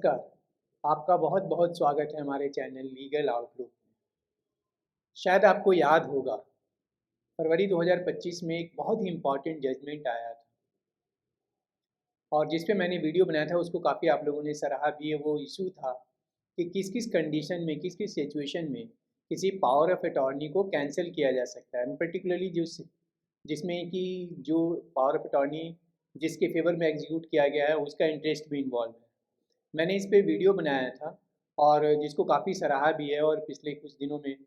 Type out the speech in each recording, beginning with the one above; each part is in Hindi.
नमस्कार। आपका बहुत बहुत स्वागत है हमारे चैनल लीगल आउटलुक में। शायद आपको याद होगा, फरवरी 2025 में एक बहुत ही इम्पॉर्टेंट जजमेंट आया था और जिस पे मैंने वीडियो बनाया था उसको काफ़ी आप लोगों ने सराहा भी है। वो इशू था कि किस किस कंडीशन में, किस किस सिचुएशन में किसी पावर ऑफ अटॉर्नी को कैंसिल किया जा सकता है। पर्टिकुलरली जिसमें कि जो पावर ऑफ अटॉर्नी जिसके फेवर में एग्जीक्यूट किया गया है उसका इंटरेस्ट भी इन्वॉल्व है। मैंने इस पे वीडियो बनाया था और जिसको काफ़ी सराहा भी है और पिछले कुछ दिनों में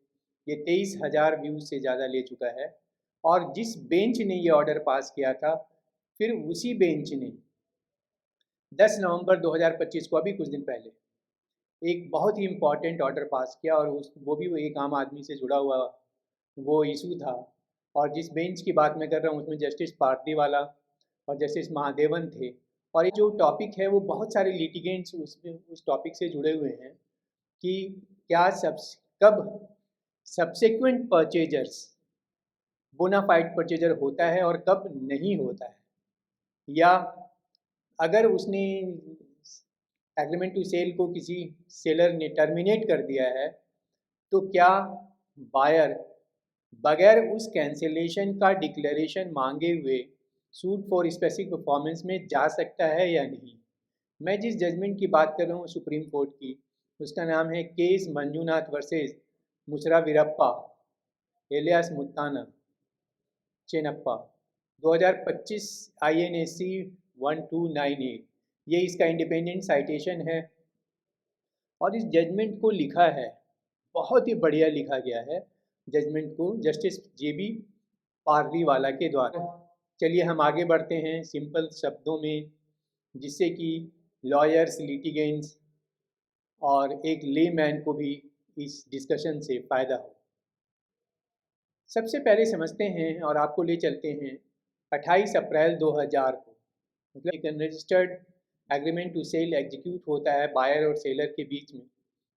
ये 23,000 व्यूज़ से ज़्यादा ले चुका है। और जिस बेंच ने ये ऑर्डर पास किया था, फिर उसी बेंच ने 10 नवंबर 2025 को, अभी कुछ दिन पहले, एक बहुत ही इम्पॉर्टेंट ऑर्डर पास किया और वो भी वो एक आम आदमी से जुड़ा हुआ वो इशू था। और जिस बेंच की बात मैं कर रहा हूँ उसमें जस्टिस पार्टीवाला और जस्टिस महादेवन थे। और ये जो टॉपिक है वो बहुत सारे लिटिगेंट्स उस टॉपिक से जुड़े हुए हैं कि क्या कब सब्सिक्वेंट परचेजर्स बोनाफाइड परचेजर होता है और कब नहीं होता है, या अगर उसने एग्रीमेंट टू सेल को किसी सेलर ने टर्मिनेट कर दिया है तो क्या बायर बगैर उस कैंसिलेशन का डिक्लेरेशन मांगे हुए सूट फॉर स्पेसिफिक परफॉर्मेंस में जा सकता है या नहीं। मैं जिस जजमेंट की बात कर रहा हूँ सुप्रीम कोर्ट की, उसका नाम है case Manjunath versus Mushra Veerappa alias Muttana Chennappa 2025 INAC 1298। ये इसका इंडिपेंडेंट साइटेशन है और इस जजमेंट को लिखा है, बहुत ही बढ़िया लिखा गया है जजमेंट को, जस्टिस JB पार्लीवाला के द्वारा। चलिए हम आगे बढ़ते हैं सिंपल शब्दों में, जिससे कि लॉयर्स, लिटिगेंट्स और एक लेमैन को भी इस डिस्कशन से फ़ायदा हो। सबसे पहले समझते हैं और आपको ले चलते हैं 28 अप्रैल 2000 को, मतलब एक unregistered agreement to sell execute होता है बायर और सेलर के बीच में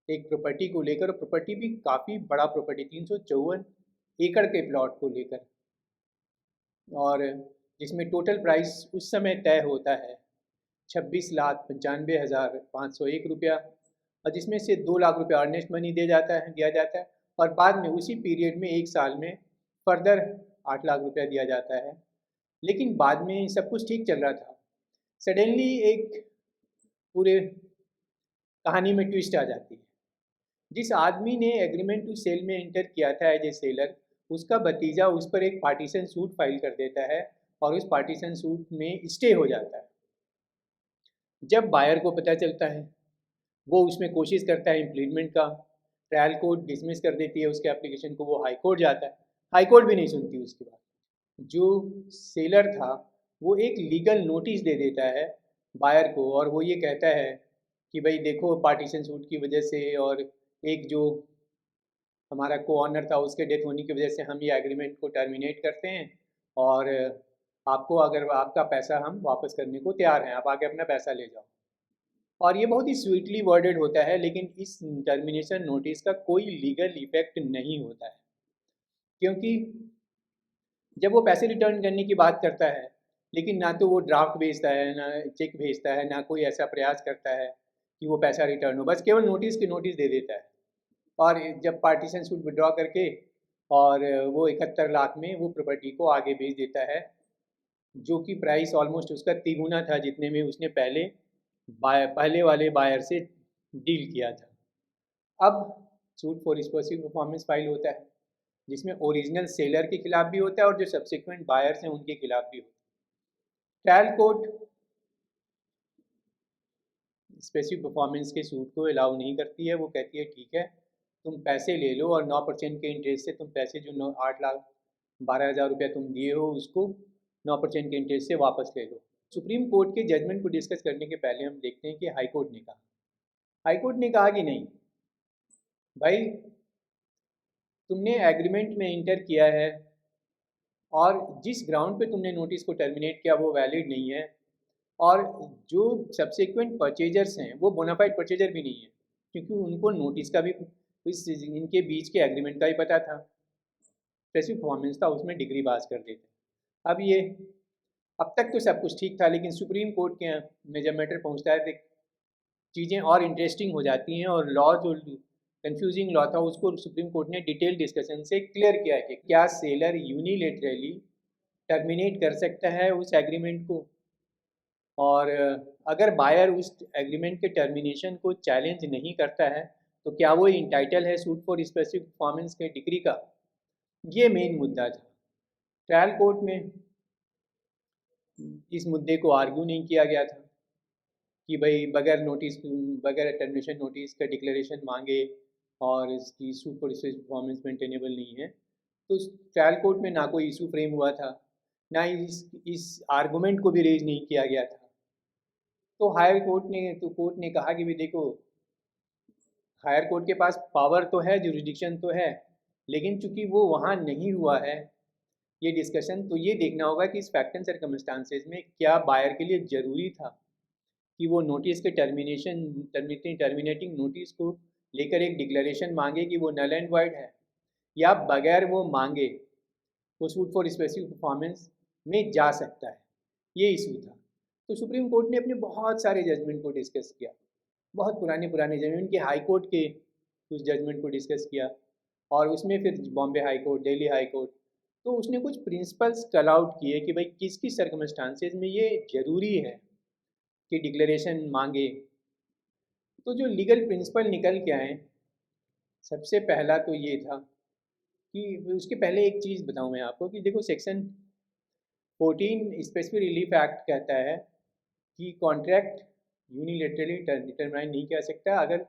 एक प्रॉपर्टी को लेकर। और प्रॉपर्टी भी काफ़ी बड़ा प्रॉपर्टी, 354 एकड़ के प्लॉट को लेकर, और जिसमें टोटल प्राइस उस समय तय होता है 26,95,501 रुपया, और जिसमें से 2 लाख रुपया अर्नेस्ट मनी दिया जाता है और बाद में उसी पीरियड में एक साल में फर्दर 8 लाख रुपया दिया जाता है। लेकिन बाद में सब कुछ ठीक चल रहा था, सडनली एक पूरे कहानी में ट्विस्ट आ जाती है। जिस आदमी ने एग्रीमेंट टू सेल में एंटर किया था एज ए सेलर, उसका भतीजा उस पर एक पार्टीशन सूट फाइल कर देता है और उस पार्टीशन सूट में स्टे हो जाता है। जब बायर को पता चलता है, वो उसमें कोशिश करता है इम्प्लीमेंट का, ट्रायल कोर्ट डिसमिस कर देती है उसके एप्लीकेशन को, वो हाई कोर्ट जाता है, हाई कोर्ट भी नहीं सुनती उसकी बात। जो सेलर था वो एक लीगल नोटिस दे देता है बायर को और वो ये कहता है कि भाई देखो, पार्टीशन सूट की वजह से और एक जो हमारा को ऑनर था उसके डेथ होने की वजह से हम ये एग्रीमेंट को टर्मिनेट करते हैं और आपको, अगर आपका पैसा हम वापस करने को तैयार हैं, आप आके अपना पैसा ले जाओ। और ये बहुत ही स्वीटली वर्डेड होता है, लेकिन इस टर्मिनेशन नोटिस का कोई लीगल इफेक्ट नहीं होता है, क्योंकि जब वो पैसे रिटर्न करने की बात करता है, लेकिन ना तो वो ड्राफ्ट भेजता है, ना चेक भेजता है, ना कोई ऐसा प्रयास करता है कि वो पैसा रिटर्न हो, बस केवल नोटिस की नोटिस दे देता है। और जब पार्टीशन सूट विड्रॉ करके और वो 71 लाख में वो प्रॉपर्टी को आगे बेच देता है, जो कि प्राइस ऑलमोस्ट उसका तिगुना था जितने में उसने पहले वाले बायर से डील किया था। अब suit for specific performance file होता है, जिसमें ओरिजिनल सेलर के खिलाफ भी होता है और जो सब्सिक्वेंट बायर्स हैं उनके खिलाफ भी होता है। ट्रायल कोर्ट स्पेसिफिक परफॉर्मेंस के सूट को अलाउ नहीं करती है, वो कहती है ठीक है, तुम पैसे ले लो और 9% के इंटरेस्ट से तुम पैसे जो 8,12,000 रुपया तुम दिए हो उसको 9% के इंटरेस्ट से वापस ले लो। सुप्रीम कोर्ट के जजमेंट को डिस्कस करने के पहले हम देखते हैं कि हाई कोर्ट ने कहा। हाई कोर्ट ने कहा कि नहीं भाई, तुमने एग्रीमेंट में इंटर किया है और जिस ग्राउंड पे तुमने नोटिस को टर्मिनेट किया वो वैलिड नहीं है, और जो सब्सिक्वेंट परचेजर्स हैं वो बोनाफाइड परचेजर भी नहीं है, क्योंकि उनको नोटिस का भी, इस इनके बीच के एग्रीमेंट का भी पता था, स्पेसिफिक परफॉर्मेंस था, उसमें डिग्री पास कर देते। अब ये, अब तक तो सब कुछ ठीक था, लेकिन सुप्रीम कोर्ट के में जब मैटर पहुंचता है चीज़ें और इंटरेस्टिंग हो जाती हैं और लॉ जो कंफ्यूजिंग लॉ था उसको सुप्रीम कोर्ट ने डिटेल डिस्कशन से क्लियर किया है कि क्या सेलर यूनिलेटरली टर्मिनेट कर सकता है उस एग्रीमेंट को, और अगर बायर उस एग्रीमेंट के टर्मिनेशन को चैलेंज नहीं करता है तो क्या वो इंटाइटल है सूट फॉर स्पेसिफिक परफॉर्मेंस के डिग्री का। ये मेन मुद्दा था। ट्रायल कोर्ट में इस मुद्दे को आर्ग्यू नहीं किया गया था कि भाई बगैर टर्मिनेशन नोटिस का डिक्लेरेशन मांगे और इसकी suit for specific performance maintainable नहीं है। तो ट्रायल कोर्ट में ना कोई इशू फ्रेम हुआ था, ना इस आर्गूमेंट को भी रेज नहीं किया गया था। तो कोर्ट ने कहा कि भी देखो, हायर कोर्ट के पास पावर तो है, जुरिडिक्शन तो है, लेकिन चूंकि वो वहाँ नहीं हुआ है ये डिस्कशन, तो ये देखना होगा कि इस फैक्ट एंड सर्कमस्टांसेस में क्या बायर के लिए ज़रूरी था कि वो नोटिस के टर्मिनेटिंग नोटिस को लेकर एक डिक्लेरेशन मांगे कि वो नल एंड वाइड है, या बगैर वो मांगे वो सूट फॉर स्पेसिफिक परफॉर्मेंस में जा सकता है। ये इशू था। तो सुप्रीम कोर्ट ने अपने बहुत सारे जजमेंट को डिस्कस किया, बहुत पुराने पुराने जजमेंट के, हाई कोर्ट के कुछ जजमेंट को डिस्कस किया, और उसमें फिर Bombay high court, Delhi high court. तो उसने कुछ प्रिंसिपल्स कल आउट किए कि भाई किस किस सर्कमस्टांसेस में ये ज़रूरी है कि डिक्लेरेशन मांगे। तो जो लीगल प्रिंसिपल निकल के आए, सबसे पहला तो ये था कि उसके पहले एक चीज़ बताऊं मैं आपको कि देखो, सेक्शन 14 स्पेसिफिक रिलीफ एक्ट कहता है कि कॉन्ट्रैक्ट यूनिलेटरली डिटरमाइन नहीं किया सकता अगर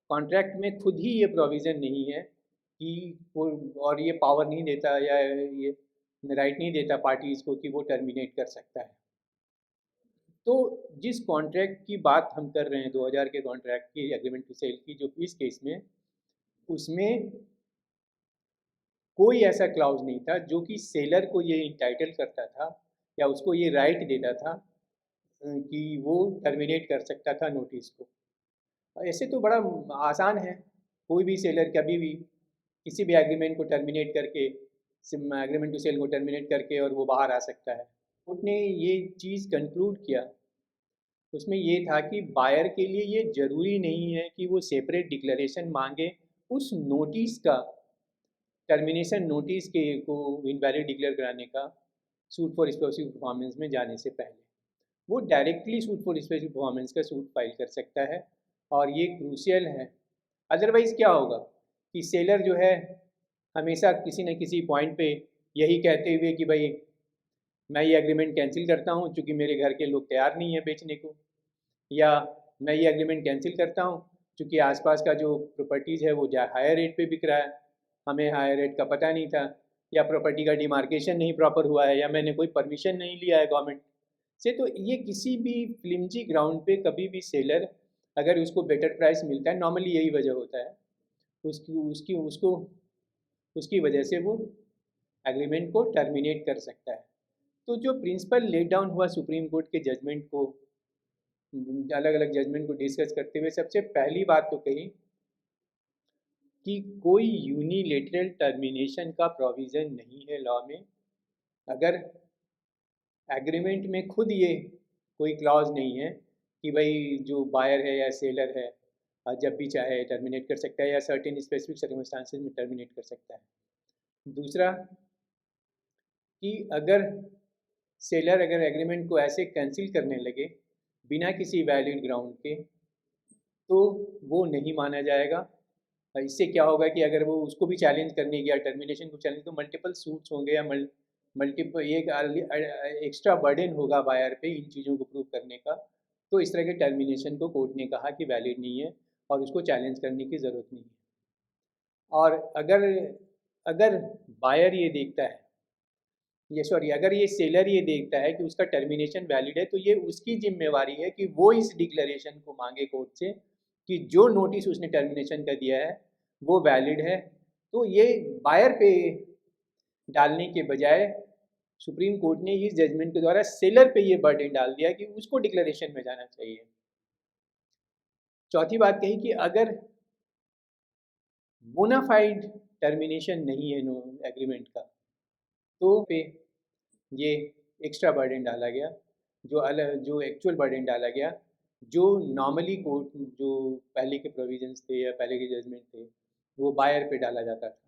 कॉन्ट्रैक्ट में खुद ही ये प्रोविज़न नहीं है कि वो, और ये पावर नहीं देता या ये राइट नहीं देता पार्टीज़ को कि वो टर्मिनेट कर सकता है। तो जिस कॉन्ट्रैक्ट की बात हम कर रहे हैं 2000 के कॉन्ट्रैक्ट की, एग्रीमेंट टू सेल की, जो इस केस में, उसमें कोई ऐसा क्लाउज नहीं था जो कि सेलर को ये इंटाइटल करता था या उसको ये राइट देता था कि वो टर्मिनेट कर सकता था नोटिस को। ऐसे तो बड़ा आसान है, कोई भी सेलर कभी भी किसी भी एग्रीमेंट को टर्मिनेट करके, एग्रीमेंट टू सेल को टर्मिनेट करके, और वो बाहर आ सकता है। कोर्ट ने ये चीज़ कंक्लूड किया, उसमें ये था कि बायर के लिए ये ज़रूरी नहीं है कि वो सेपरेट डिक्लेरेशन मांगे उस नोटिस का, टर्मिनेशन नोटिस के को इनवैलिड डिक्लेयर कराने का सूट फॉर स्पेसिफिक परफॉर्मेंस में जाने से पहले। वो directly suit for specific performance का सूट फाइल कर सकता है, और ये क्रूशियल है। अदरवाइज़ क्या होगा कि सेलर जो है हमेशा किसी न किसी पॉइंट पे यही कहते हुए कि भाई मैं ये एग्रीमेंट कैंसिल करता हूँ क्योंकि मेरे घर के लोग तैयार नहीं है बेचने को, या मैं ये एग्रीमेंट कैंसिल करता हूँ क्योंकि आसपास का जो प्रॉपर्टीज़ है वो हायर रेट पे बिक रहा है, हमें हायर रेट का पता नहीं था, या प्रॉपर्टी का डिमार्केशन नहीं प्रॉपर हुआ है, या मैंने कोई परमिशन नहीं लिया है गवर्नमेंट से। तो ये किसी भी फ्लिमजी ग्राउंड पे कभी भी सेलर, अगर उसको बेटर प्राइस मिलता है, नॉर्मली यही वजह होता है, उसकी उसकी उसको उसकी वजह से वो एग्रीमेंट को टर्मिनेट कर सकता है। तो जो प्रिंसिपल लेट डाउन हुआ सुप्रीम कोर्ट के जजमेंट को, अलग अलग जजमेंट को डिस्कस करते हुए, सबसे पहली बात तो कही कि कोई यूनिलेटरल टर्मिनेशन का प्रोविज़न नहीं है लॉ में। अगर एग्रीमेंट में खुद ये कोई क्लॉज नहीं है कि भाई जो बायर है या सेलर है जब भी चाहे टर्मिनेट कर सकता है या सर्टेन स्पेसिफिक सर्कमस्टांसेस में टर्मिनेट कर सकता है। दूसरा कि अगर सेलर अगर एग्रीमेंट को ऐसे कैंसिल करने लगे बिना किसी वैलिड ग्राउंड के, तो वो नहीं माना जाएगा। इससे क्या होगा कि अगर वो उसको भी चैलेंज करने गया, टर्मिनेशन को चैलेंज, तो मल्टीपल सूट्स होंगे या मल्टीपल एक एक्स्ट्रा बर्डन होगा बायर पे इन चीज़ों को प्रूव करने का। तो इस तरह के टर्मिनेशन को कोर्ट ने कहा कि वैलिड नहीं है और उसको चैलेंज करने की ज़रूरत नहीं है। और अगर अगर बायर ये देखता है, अगर ये सेलर ये देखता है कि उसका टर्मिनेशन वैलिड है, तो ये उसकी जिम्मेवारी है कि वो इस डिक्लेरेशन को मांगे कोर्ट से कि जो नोटिस उसने टर्मिनेशन का दिया है वो वैलिड है। तो ये बायर पे डालने के बजाय सुप्रीम कोर्ट ने इस जजमेंट के द्वारा सेलर पे ये बर्डन डाल दिया कि उसको डिक्लेरेशन में जाना चाहिए। चौथी बात कही कि अगर बोनाफाइड टर्मिनेशन नहीं है नो एग्रीमेंट का, तो पे ये एक्स्ट्रा बर्डन डाला गया, जो एक्चुअल बर्डन डाला गया जो नॉर्मली कोर्ट जो पहले के प्रोविजंस थे या पहले के जजमेंट थे वो बायर पे डाला जाता था।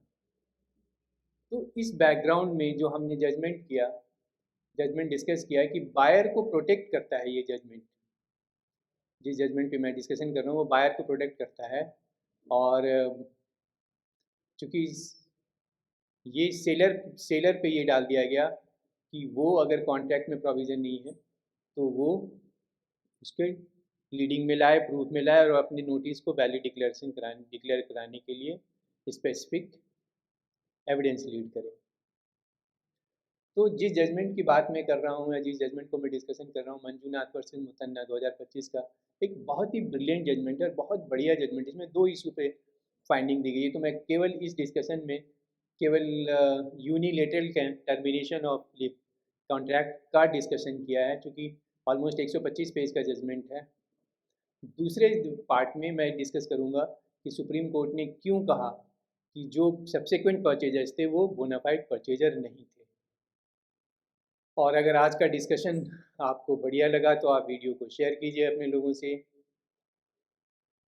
तो इस बैकग्राउंड में जो हमने जजमेंट डिस्कस किया कि बायर को प्रोटेक्ट करता है ये जजमेंट। जिस जजमेंट पे मैं डिस्कशन कर रहा हूँ वो बायर को प्रोटेक्ट करता है। और चूँकि ये सेलर पे ये डाल दिया गया कि वो अगर कॉन्ट्रैक्ट में प्रोविज़न नहीं है तो वो उसके लीडिंग में लाए, प्रूफ में लाए और अपने नोटिस को वैलिड डिक्लेयर कराने के लिए स्पेसिफिक एविडेंस लीड करे। तो जिस जजमेंट की बात मैं कर रहा हूँ या जिस जजमेंट को मैं डिस्कशन कर रहा हूँ, मंजूनाथ वर्सेस मुथन्ना 2025 का एक बहुत ही ब्रिलियंट जजमेंट है और बहुत बढ़िया जजमेंट। इसमें 2 इशू पे फाइंडिंग दी गई है। तो मैं केवल इस डिस्कशन में केवल यूनिलेटरल टर्मिनेशन ऑफ कॉन्ट्रैक्ट का डिस्कशन किया है, चूँकि ऑलमोस्ट 125 पेज का जजमेंट है। दूसरे पार्ट में मैं डिस्कस करूँगा कि सुप्रीम कोर्ट ने क्यों कहा कि जो सब्सिक्वेंट परचेजर्स थे वो बोनाफाइड परचेजर नहीं थे। और अगर आज का डिस्कशन आपको बढ़िया लगा तो आप वीडियो को शेयर कीजिए अपने लोगों से,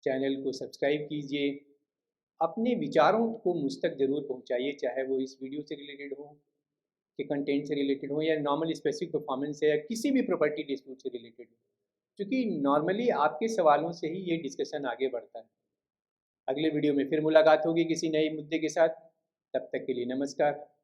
चैनल को सब्सक्राइब कीजिए, अपने विचारों को मुझ तक ज़रूर पहुंचाइए, चाहे वो इस वीडियो से रिलेटेड हो, के कंटेंट से रिलेटेड हो, या नॉर्मल स्पेसिफिक परफॉर्मेंस से या किसी भी प्रॉपर्टी डिस्प्यूट से रिलेटेड हो, क्योंकि नॉर्मली आपके सवालों से ही ये डिस्कशन आगे बढ़ता है। अगले वीडियो में फिर मुलाकात होगी किसी नए मुद्दे के साथ। तब तक के लिए नमस्कार।